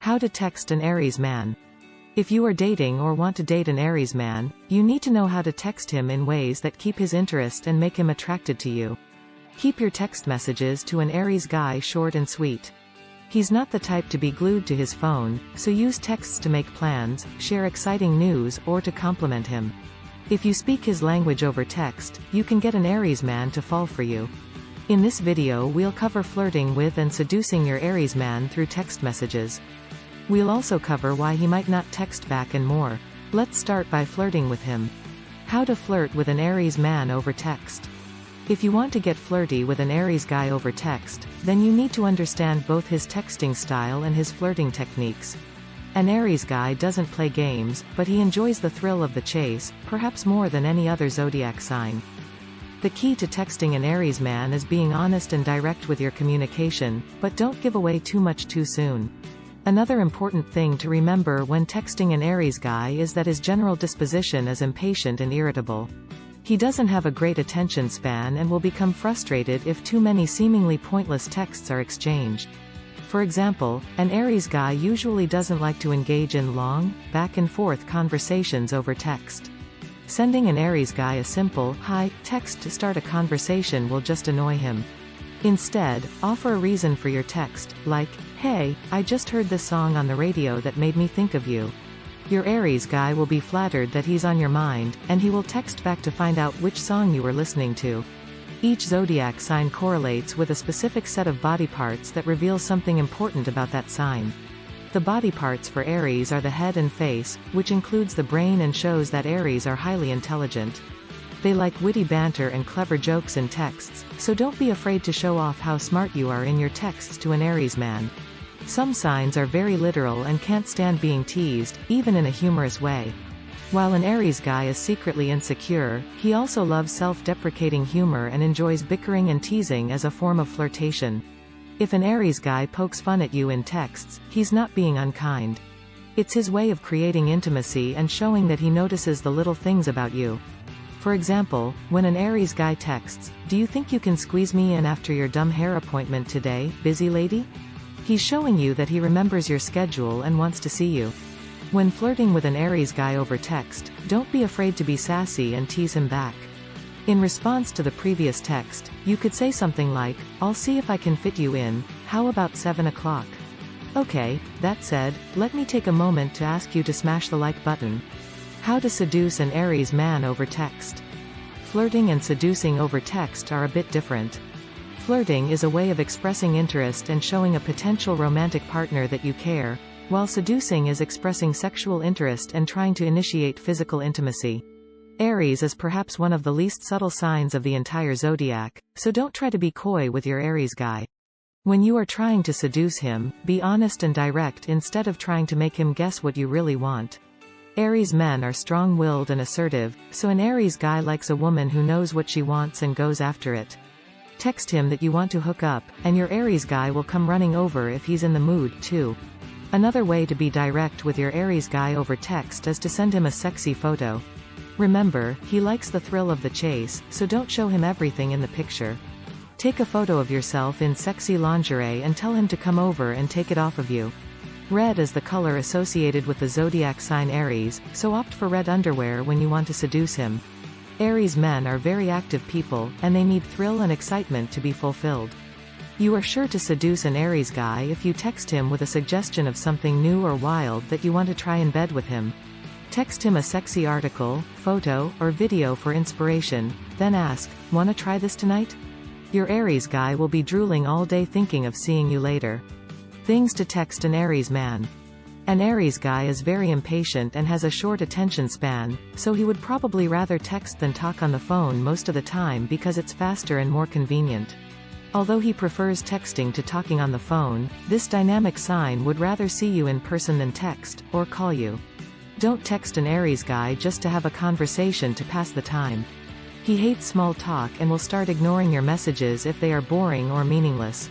How to text an Aries man. If you are dating or want to date an Aries man, you need to know how to text him in ways that keep his interest and make him attracted to you. Keep your text messages to an Aries guy short and sweet. He's not the type to be glued to his phone, so use texts to make plans, share exciting news, or to compliment him. If you speak his language over text, you can get an Aries man to fall for you. In this video we'll cover flirting with and seducing your Aries man through text messages. We'll also cover why he might not text back and more. Let's start by flirting with him. How to flirt with an Aries man over text. If you want to get flirty with an Aries guy over text, then you need to understand both his texting style and his flirting techniques. An Aries guy doesn't play games, but he enjoys the thrill of the chase, perhaps more than any other zodiac sign. The key to texting an Aries man is being honest and direct with your communication, but don't give away too much too soon. Another important thing to remember when texting an Aries guy is that his general disposition is impatient and irritable. He doesn't have a great attention span and will become frustrated if too many seemingly pointless texts are exchanged. For example, an Aries guy usually doesn't like to engage in long, back-and-forth conversations over text. Sending an Aries guy a simple, "hi" text to start a conversation will just annoy him. Instead, offer a reason for your text, like, "Hey, I just heard this song on the radio that made me think of you." Your Aries guy will be flattered that he's on your mind, and he will text back to find out which song you were listening to. Each zodiac sign correlates with a specific set of body parts that reveals something important about that sign. The body parts for Aries are the head and face, which includes the brain and shows that Aries are highly intelligent. They like witty banter and clever jokes in texts, so don't be afraid to show off how smart you are in your texts to an Aries man. Some signs are very literal and can't stand being teased, even in a humorous way. While an Aries guy is secretly insecure, he also loves self-deprecating humor and enjoys bickering and teasing as a form of flirtation. If an Aries guy pokes fun at you in texts, he's not being unkind. It's his way of creating intimacy and showing that he notices the little things about you. For example, when an Aries guy texts, "Do you think you can squeeze me in after your dumb hair appointment today, busy lady?" He's showing you that he remembers your schedule and wants to see you. When flirting with an Aries guy over text, don't be afraid to be sassy and tease him back. In response to the previous text, you could say something like, "I'll see if I can fit you in, how about 7 o'clock? Okay, that said, let me take a moment to ask you to smash the like button." How to seduce an Aries man over text. Flirting and seducing over text are a bit different. Flirting is a way of expressing interest and showing a potential romantic partner that you care, while seducing is expressing sexual interest and trying to initiate physical intimacy. Aries is perhaps one of the least subtle signs of the entire zodiac, so don't try to be coy with your Aries guy. When you are trying to seduce him, be honest and direct instead of trying to make him guess what you really want. Aries men are strong-willed and assertive, so an Aries guy likes a woman who knows what she wants and goes after it. Text him that you want to hook up, and your Aries guy will come running over if he's in the mood, too. Another way to be direct with your Aries guy over text is to send him a sexy photo. Remember, he likes the thrill of the chase, so don't show him everything in the picture. Take a photo of yourself in sexy lingerie and tell him to come over and take it off of you. Red is the color associated with the zodiac sign Aries, so opt for red underwear when you want to seduce him. Aries men are very active people, and they need thrill and excitement to be fulfilled. You are sure to seduce an Aries guy if you text him with a suggestion of something new or wild that you want to try in bed with him. Text him a sexy article, photo, or video for inspiration, then ask, "Wanna try this tonight?" Your Aries guy will be drooling all day thinking of seeing you later. Things to text an Aries man. An Aries guy is very impatient and has a short attention span, so he would probably rather text than talk on the phone most of the time because it's faster and more convenient. Although he prefers texting to talking on the phone, this dynamic sign would rather see you in person than text, or call you. Don't text an Aries guy just to have a conversation to pass the time. He hates small talk and will start ignoring your messages if they are boring or meaningless.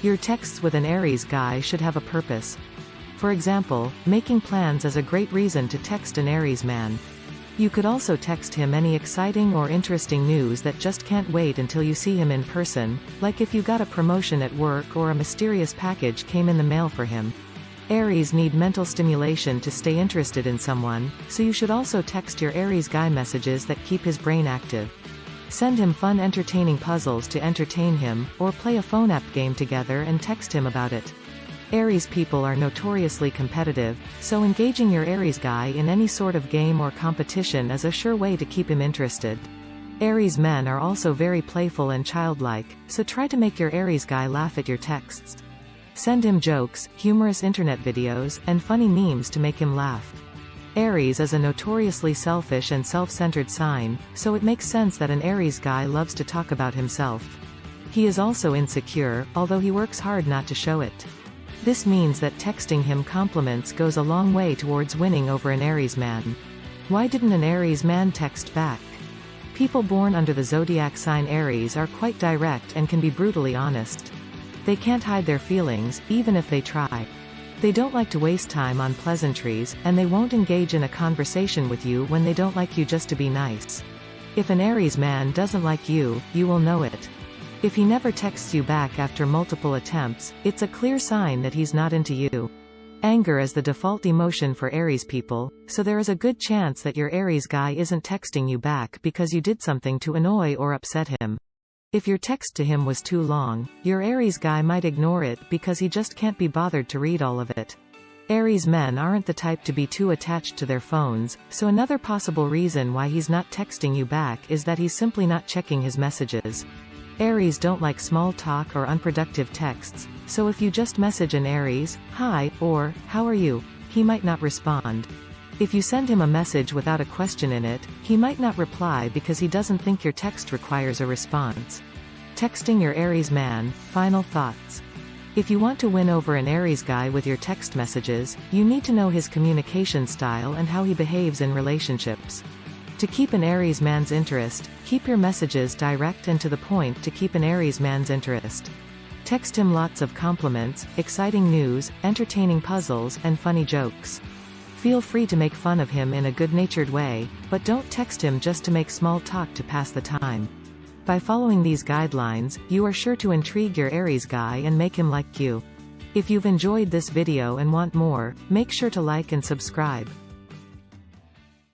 Your texts with an Aries guy should have a purpose. For example, making plans is a great reason to text an Aries man. You could also text him any exciting or interesting news that just can't wait until you see him in person, like if you got a promotion at work or a mysterious package came in the mail for him. Aries need mental stimulation to stay interested in someone, so you should also text your Aries guy messages that keep his brain active. Send him fun entertaining puzzles to entertain him, or play a phone app game together and text him about it. Aries people are notoriously competitive, so engaging your Aries guy in any sort of game or competition is a sure way to keep him interested. Aries men are also very playful and childlike, so try to make your Aries guy laugh at your texts. Send him jokes, humorous internet videos, and funny memes to make him laugh. Aries is a notoriously selfish and self-centered sign, so it makes sense that an Aries guy loves to talk about himself. He is also insecure, although he works hard not to show it. This means that texting him compliments goes a long way towards winning over an Aries man. Why didn't an Aries man text back? People born under the zodiac sign Aries are quite direct and can be brutally honest. They can't hide their feelings, even if they try. They don't like to waste time on pleasantries, and they won't engage in a conversation with you when they don't like you just to be nice. If an Aries man doesn't like you, you will know it. If he never texts you back after multiple attempts, it's a clear sign that he's not into you. Anger is the default emotion for Aries people, so there is a good chance that your Aries guy isn't texting you back because you did something to annoy or upset him. If your text to him was too long, your Aries guy might ignore it because he just can't be bothered to read all of it. Aries men aren't the type to be too attached to their phones, so another possible reason why he's not texting you back is that he's simply not checking his messages. Aries don't like small talk or unproductive texts, so if you just message an Aries, "Hi," or "How are you?" he might not respond. If you send him a message without a question in it, he might not reply because he doesn't think your text requires a response. Texting your Aries man, final thoughts. If you want to win over an Aries guy with your text messages, you need to know his communication style and how he behaves in relationships. To keep an Aries man's interest, keep your messages direct and to the point to keep an Aries man's interest. Text him lots of compliments, exciting news, entertaining puzzles, and funny jokes. Feel free to make fun of him in a good-natured way, but don't text him just to make small talk to pass the time. By following these guidelines, you are sure to intrigue your Aries guy and make him like you. If you've enjoyed this video and want more, make sure to like and subscribe.